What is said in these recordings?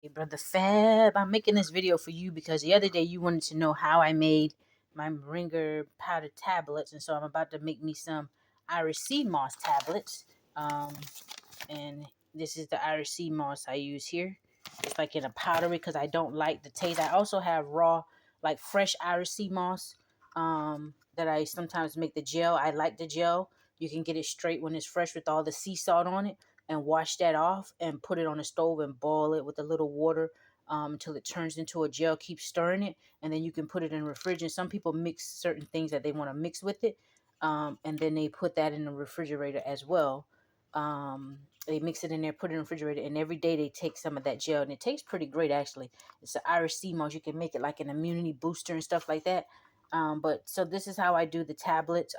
Hey, Brother Fab, I'm making this video for you because the other day you wanted to know how I made my Moringa powdered tablets, and so I'm about to make me some Irish sea moss tablets. And this is the Irish sea moss I use here. It's like in a powdery because I don't like the taste. I also have raw, like fresh Irish sea moss that I sometimes make the gel. I like the gel. You can get it straight when it's fresh with all the sea salt on it, and wash that off and put it on the stove and boil it with a little water until it turns into a gel. Keep stirring it, and then you can put it in the refrigerator. Some people mix certain things that they want to mix with it, and then they put that in the refrigerator as well. They mix it in there, put it in the refrigerator, and every day they take some of that gel, and it tastes pretty great actually. It's the Irish sea moss. You can make it like an immunity booster and stuff like that. But so this is how I do the tablets.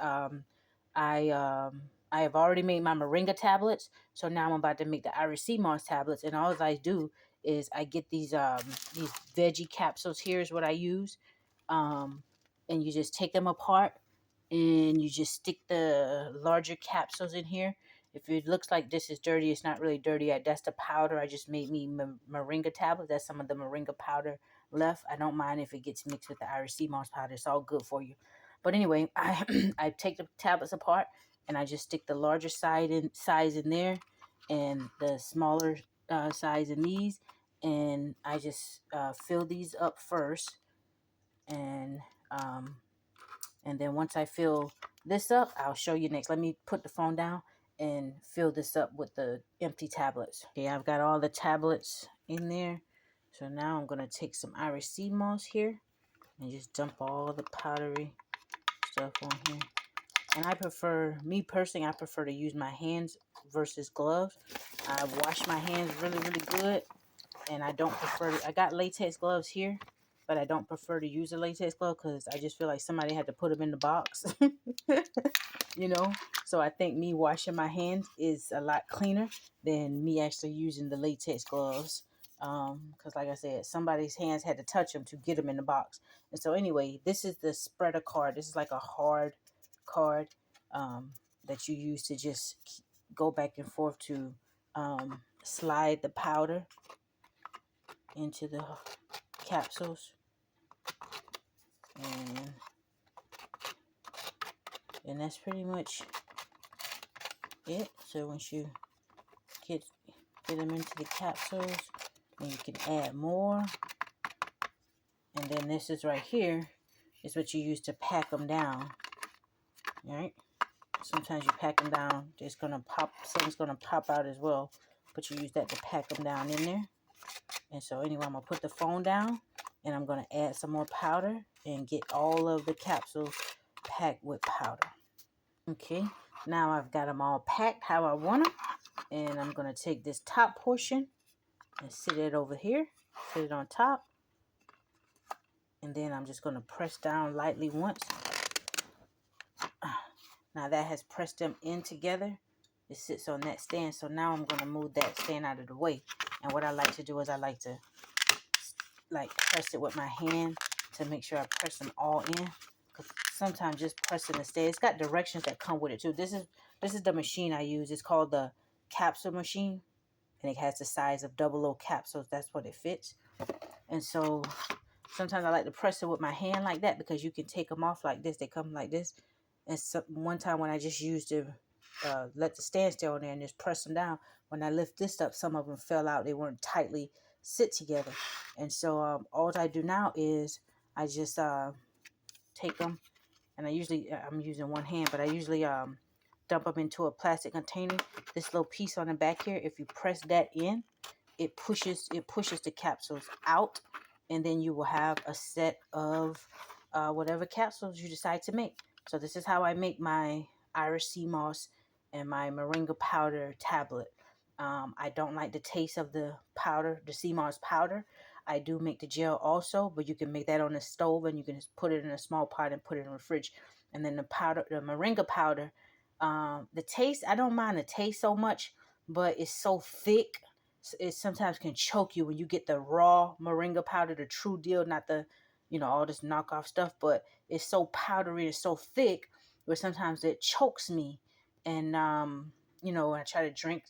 I have already made my Moringa tablets, so now I'm about to make the Irish sea moss tablets. And all I do is I get these veggie capsules. Here's what I use, and you just take them apart, and you just stick the larger capsules in here. If it looks like this is dirty, it's not really dirty. That's the powder. I just made me Moringa tablet. That's some of the Moringa powder left. I don't mind if it gets mixed with the Irish sea moss powder. It's all good for you. But anyway, I take the tablets apart, and I just stick the larger size in there, and the smaller size in these, and I just fill these up first, and um, and then once I fill this up, I'll show you next. Let me put the phone down and fill this up with the empty tablets. Okay, I've got all the tablets in there. So now I'm going to take some Irish sea moss here and just dump all the powdery stuff on here. And I prefer, me personally, I prefer to use my hands versus gloves. I wash my hands really, really good. And I don't prefer, I got latex gloves here, but I don't prefer to use a latex glove because I just feel like somebody had to put them in the box. You know, so I think me washing my hands is a lot cleaner than me actually using the latex gloves, because like I said, somebody's hands had to touch them to get them in the box. And so anyway, this is the spreader card. This is like a hard card that you use to just go back and forth to slide the powder into the capsules. And that's pretty much it. So once you get them into the capsules, and you can add more. And then this is right here is what you use to pack them down. All right, sometimes you pack them down, it's gonna pop, something's gonna pop out as well, but you use that to pack them down in there. And so anyway, I'm gonna put the phone down, and I'm gonna add some more powder and get all of the capsules packed with powder. Okay, now I've got them all packed how I want them, and I'm gonna take this top portion and sit it over here, sit it on top, and then I'm just going to press down lightly once. Now that has pressed them in together. It sits on that stand, so now I'm going to move that stand out of the way. And what I like to do is I like to press it with my hand to make sure I press them all in. Because sometimes just pressing the stand, it's got directions that come with it too. This is the machine I use. It's called the capsule machine, and it has the size of 00 capsules. That's what it fits. And so sometimes I like to press it with my hand like that because you can take them off like this. They come like this. And so one time when I just used to let the stand stay on there and just press them down, when I lift this up, some of them fell out. They weren't tightly sit together. And so all I do now is I just take them, and I'm using one hand, but I usually dump them into a plastic container. This little piece on the back here, if you press that in, it pushes the capsules out, and then you will have a set of whatever capsules you decide to make. So this is how I make my Irish sea moss and my Moringa powder tablet. I don't like the taste of the powder, the sea moss powder. I do make the gel also, but you can make that on the stove, and you can just put it in a small pot and put it in the fridge. And then the powder, the Moringa powder, the taste, I don't mind the taste so much, but it's so thick. It sometimes can choke you when you get the raw Moringa powder, the true deal, not the, all this knockoff stuff. But it's so powdery, it's so thick, where sometimes it chokes me, and I try to drink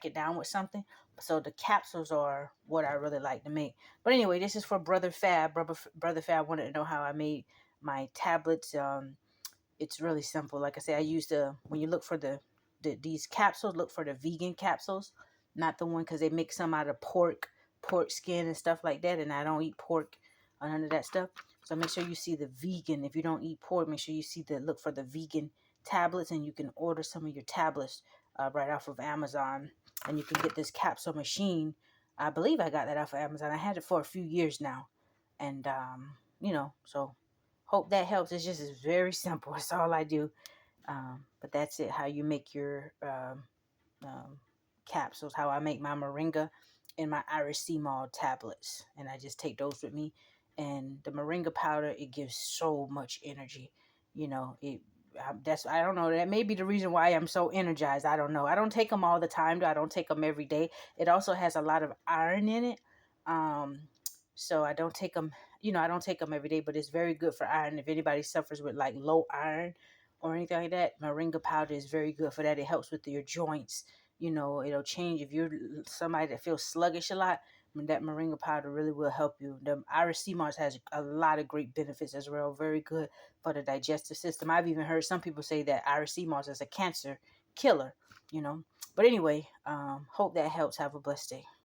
it down with something. So the capsules are what I really like to make. But anyway, this is for Brother Fab. Brother Fab wanted to know how I made my tablets. It's really simple. Like I say, I use when you look for these capsules, look for the vegan capsules, not the one, because they make some out of pork skin and stuff like that, and I don't eat pork or none of that stuff. So make sure you see the vegan. If you don't eat pork, make sure you look for the vegan tablets, and you can order some of your tablets right off of Amazon, and you can get this capsule machine. I believe I got that off of Amazon. I had it for a few years now, and so hope that helps. It's very simple. It's all I do. But that's it. How you make your um, capsules. How I make my Moringa and my Irish sea moss tablets, and I just take those with me. And the Moringa powder, it gives so much energy. I don't know. That may be the reason why I'm so energized. I don't know. I don't take them all the time. I don't take them every day. It also has a lot of iron in it. Um, so I don't take them. I don't take them every day, but it's very good for iron. If anybody suffers with like low iron or anything like that, Moringa powder is very good for that. It helps with your joints. It'll change if you're somebody that feels sluggish a lot. That Moringa powder really will help you. The Irish sea moss has a lot of great benefits as well. Very good for the digestive system. I've even heard some people say that Irish sea moss is a cancer killer. But anyway, hope that helps. Have a blessed day.